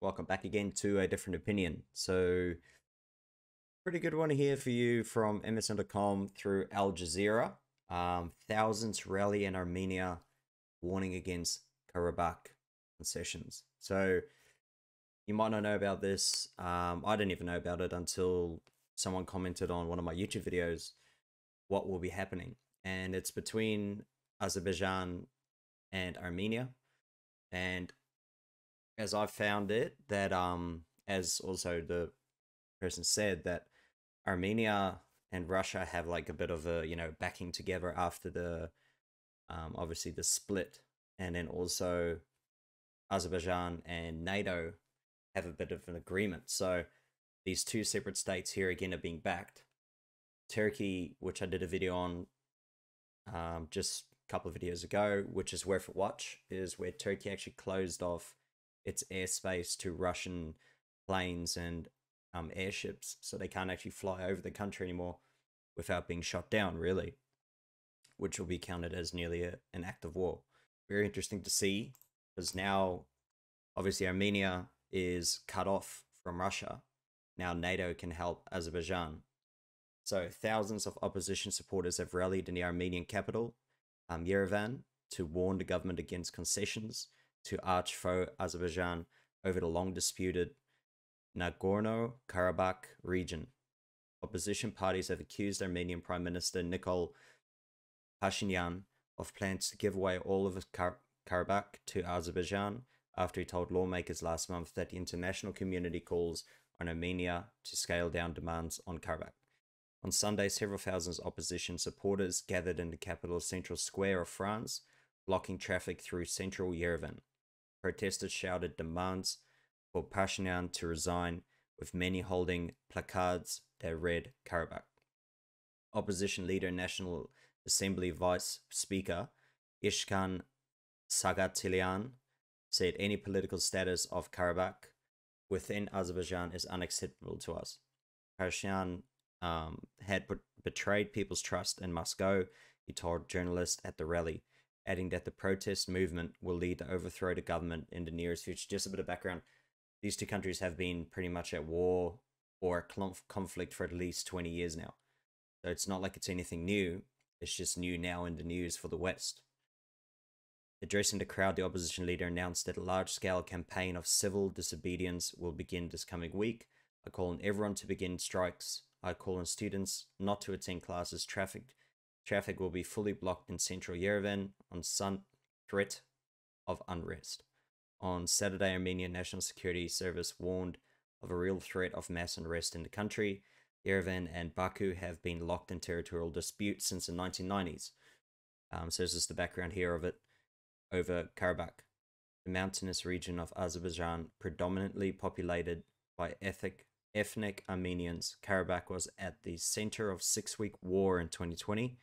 Welcome back again to a different opinion. So, pretty good one here for you from MSN.com through Al Jazeera. Thousands rally in Armenia, warning against Karabakh concessions. So, you might not know about this. I didn't even know about it until someone commented on one of my YouTube videos what will be happening. And it's between Azerbaijan and Armenia. And as I found it, that as also the person said, that Armenia and Russia have like a bit of a backing together after the obviously the split, and then also Azerbaijan and NATO have a bit of an agreement. So these two separate states here again are being backed. Turkey, which I did a video on just a couple of videos ago, which is worth a watch, is where Turkey actually closed off its airspace to Russian planes and airships, so they can't actually fly over the country anymore without being shot down, really, which will be counted as nearly an act of war. Very interesting to see, because now, obviously, Armenia is cut off from Russia. Now NATO can help Azerbaijan. So thousands of opposition supporters have rallied in the Armenian capital, Yerevan, to warn the government against concessions to arch foe Azerbaijan over the long disputed Nagorno-Karabakh region. Opposition parties have accused Armenian Prime Minister Nikol Pashinyan of plans to give away all of Karabakh to Azerbaijan after he told lawmakers last month that the international community calls on Armenia to scale down demands on Karabakh. On Sunday, several thousand opposition supporters gathered in the capital's central square of France, blocking traffic through central Yerevan. Protesters shouted demands for Pashinyan to resign, with many holding placards that read Karabakh. Opposition leader, National Assembly Vice Speaker Ishkan Sagatilian said any political status of Karabakh within Azerbaijan is unacceptable to us. Pashinyan had betrayed people's trust and must go, he told journalists at the rally, adding that the protest movement will lead to overthrow the government in the nearest future. Just a bit of background. These two countries have been pretty much at war or conflict for at least 20 years now. So it's not like it's anything new. It's just new now in the news for the West. Addressing the crowd, the opposition leader announced that a large-scale campaign of civil disobedience will begin this coming week. I call on everyone to begin strikes. I call on students not to attend classes. Traffic will be fully blocked in central Yerevan on threat of unrest. On Saturday, Armenian National Security Service warned of a real threat of mass unrest in the country. Yerevan and Baku have been locked in territorial dispute since the 1990s. So this is the background here of it over Karabakh, the mountainous region of Azerbaijan, predominantly populated by ethnic Armenians. Karabakh was at the center of a 6-week war in 2020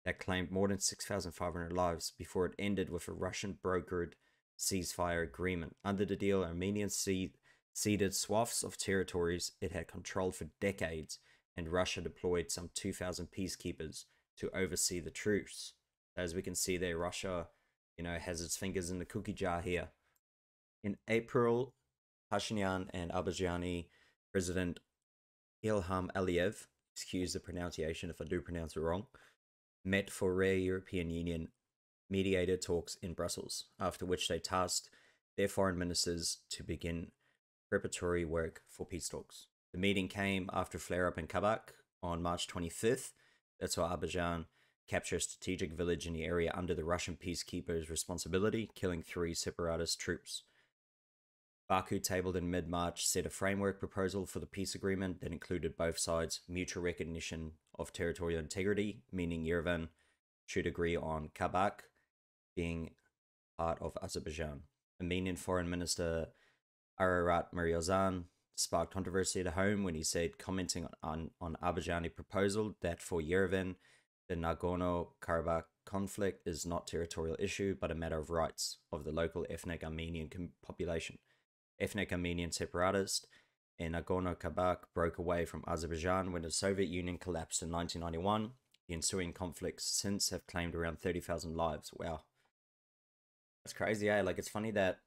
that claimed more than 6,500 lives before it ended with a Russian-brokered ceasefire agreement. Under the deal, Armenia ceded swaths of territories it had controlled for decades, and Russia deployed some 2,000 peacekeepers to oversee the truce. As we can see there, Russia, has its fingers in the cookie jar here. In April, Pashinyan and Azerbaijani President Ilham Aliyev, excuse the pronunciation if I do pronounce it wrong, met for rare European Union mediated talks in Brussels, after which they tasked their foreign ministers to begin preparatory work for peace talks. The meeting came after a flare-up in Karabakh on March 25th. That's why Azerbaijan captured a strategic village in the area under the Russian peacekeepers' responsibility, killing 3 separatist troops. Baku, tabled in mid-March, set a framework proposal for the peace agreement that included both sides' mutual recognition of territorial integrity, meaning Yerevan should agree on Karabakh being part of Azerbaijan. Armenian Foreign Minister Ararat Mirziyoyev sparked controversy at home when he said, commenting on Azerbaijani proposal, that for Yerevan, the Nagorno-Karabakh conflict is not a territorial issue, but a matter of rights of the local ethnic Armenian population. Ethnic Armenian separatists in Nagorno-Karabakh broke away from Azerbaijan when the Soviet Union collapsed in 1991. The ensuing conflicts since have claimed around 30,000 lives. Wow. That's crazy, eh? Like, it's funny that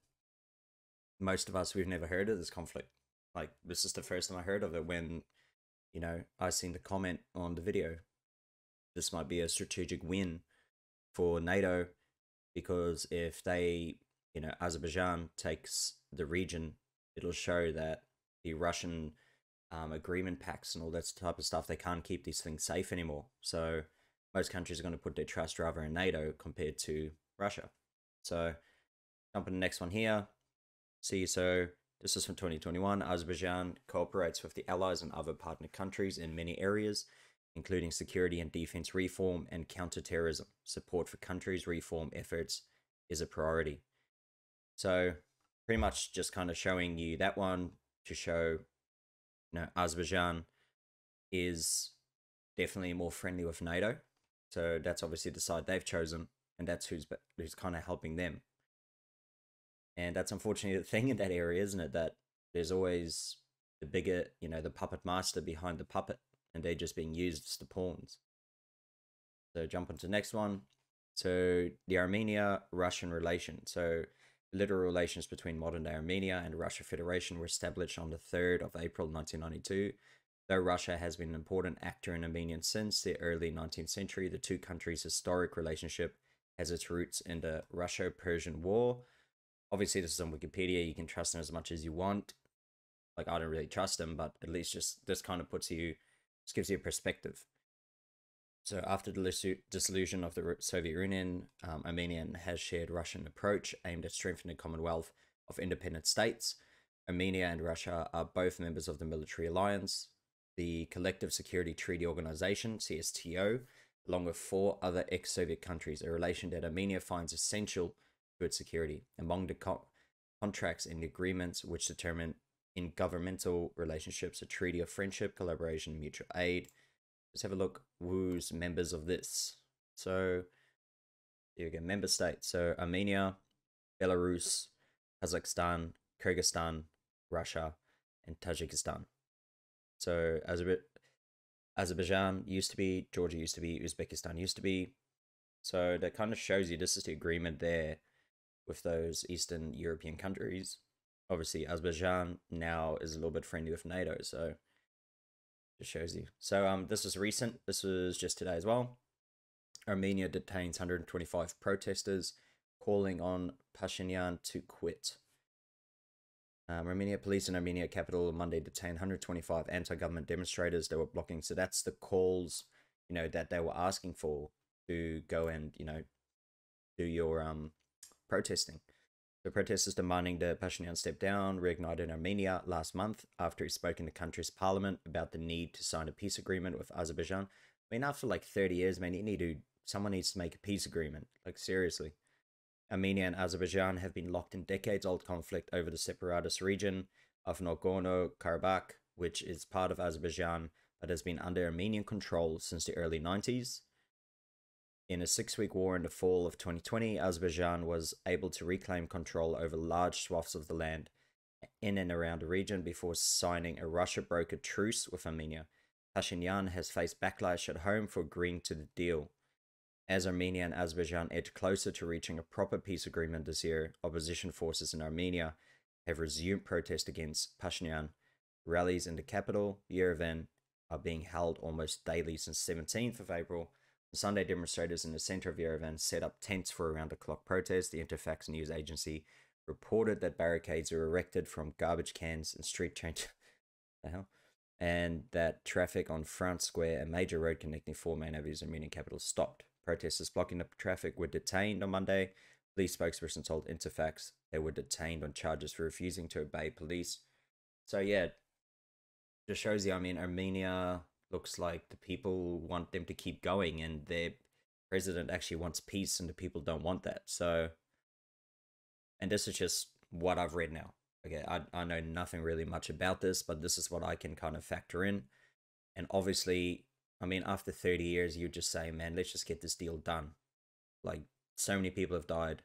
most of us, we've never heard of this conflict. Like, this is the first time I heard of it when, you know, I seen the comment on the video. This might be a strategic win for NATO, because if they, you know, Azerbaijan takes the region, it'll show that the Russian agreement pacts and all that type of stuff, they can't keep these things safe anymore. So most countries are going to put their trust rather in NATO compared to Russia. So jump in the next one here. See, so this is from 2021. Azerbaijan cooperates with the allies and other partner countries in many areas, including security and defense reform and counterterrorism. Support for countries' reform efforts is a priority. So pretty much just kind of showing you that one to show, you know, Azerbaijan is definitely more friendly with NATO. So that's obviously the side they've chosen, and that's who's kind of helping them. And that's unfortunately the thing in that area, isn't it? That there's always the bigger, you know, the puppet master behind the puppet, and they're just being used as the pawns. So jump into the next one. So the Armenia-Russian relation. So literal relations between modern-day Armenia and Russia Federation were established on the 3rd of April 1992. Though Russia has been an important actor in Armenia since the early 19th century, the two countries' historic relationship has its roots in the Russo-Persian War. Obviously, this is on Wikipedia. You can trust them as much as you want. Like, I don't really trust them, but at least just this kind of puts you, just gives you a perspective. So after the dissolution of the Soviet Union, Armenia has shared Russian approach aimed at strengthening the Commonwealth of independent states. Armenia and Russia are both members of the military alliance, the Collective Security Treaty Organization, CSTO, along with 4 other ex-Soviet countries, a relation that Armenia finds essential to its security. Among the contracts and agreements which determine in governmental relationships a treaty of friendship, collaboration, mutual aid. Let's have a look who's members of this. So here we go, member states. So Armenia, Belarus, Kazakhstan, Kyrgyzstan, Russia, and Tajikistan. So Azerbaijan used to be, Georgia used to be, Uzbekistan used to be. So that kind of shows you this is the agreement there with those Eastern European countries. Obviously, Azerbaijan now is a little bit friendly with NATO, so just shows you. So this was recent. This was just today as well. Armenia detains 125 protesters, calling on Pashinyan to quit. Armenia police in Armenia capital Monday detained 125 anti-government demonstrators that were blocking. So that's the calls, you know, that they were asking for to go and, you know, do your protesting. The protesters demanding that Pashinyan step down reignited in Armenia last month after he spoke in the country's parliament about the need to sign a peace agreement with Azerbaijan. I mean, after like 30 years, man, someone needs to make a peace agreement. Like, seriously. Armenia and Azerbaijan have been locked in decades-old conflict over the separatist region of Nagorno-Karabakh, which is part of Azerbaijan but has been under Armenian control since the early 90s. In a 6-week war in the fall of 2020, Azerbaijan was able to reclaim control over large swaths of the land in and around the region before signing a Russia-brokered truce with Armenia. Pashinyan has faced backlash at home for agreeing to the deal. As Armenia and Azerbaijan edge closer to reaching a proper peace agreement this year, opposition forces in Armenia have resumed protest against Pashinyan. Rallies in the capital, Yerevan, are being held almost daily since 17th of April. On Sunday, demonstrators in the center of Yerevan set up tents for around-the-clock protests. The Interfax news agency reported that barricades were erected from garbage cans and street change, and that traffic on Front Square, a major road connecting 4 main avenues in the Armenian capital, stopped. Protesters blocking the traffic were detained on Monday. Police spokesperson told Interfax they were detained on charges for refusing to obey police. So yeah, just shows you, I mean, Armenia looks like the people want them to keep going, and their president actually wants peace, and the people don't want that. So, and this is just what I've read now. Okay, I know nothing really much about this, but this is what I can kind of factor in. And obviously, I mean, after 30 years, you just say, man, let's just get this deal done. Like, so many people have died.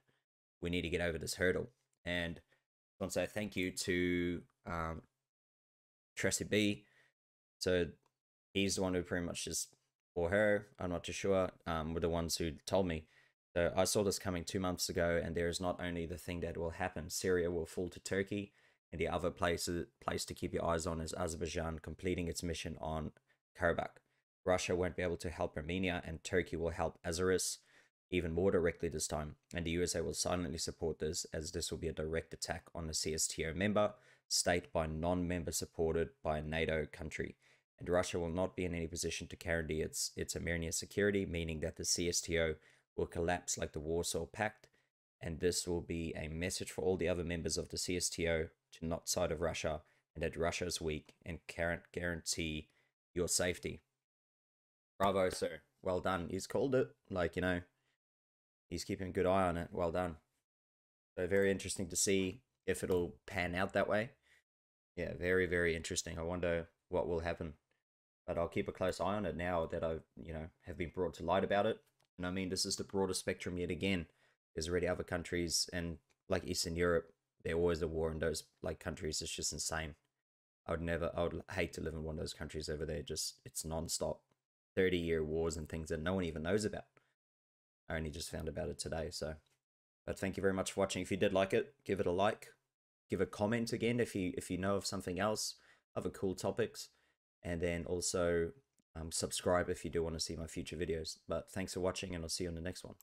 We need to get over this hurdle. And I want to say thank you to Tracy B. So he's the one who pretty much just, or her, I'm not too sure, were the ones who told me So I saw this coming 2 months ago, and there is not only the thing that will happen, Syria will fall to Turkey, and the other place to keep your eyes on is Azerbaijan completing its mission on Karabakh. Russia won't be able to help Armenia, and Turkey will help Azeris even more directly this time, and the USA will silently support this, as this will be a direct attack on a CSTO member state by non-member supported by a NATO country. And Russia will not be in any position to guarantee its Armenia security, meaning that the CSTO will collapse like the Warsaw Pact, and this will be a message for all the other members of the CSTO to not side of Russia, and that Russia is weak and can't guarantee your safety. Bravo, sir. Well done. He's called it. Like, he's keeping a good eye on it. Well done. So very interesting to see if it'll pan out that way. Yeah, very, very interesting. I wonder what will happen. But I'll keep a close eye on it now that I've, have been brought to light about it. And I mean, this is the broader spectrum yet again. There's already other countries, and like Eastern Europe, there always a war in those like countries. It's just insane. I would hate to live in one of those countries over there. Just, it's non-stop 30-year wars and things that no one even knows about. I only just found about it today. So, but thank you very much for watching. If you did like it, give it a like, give a comment again if you know of something else, other cool topics, and then also subscribe if you do want to see my future videos. But thanks for watching, and I'll see you on the next one.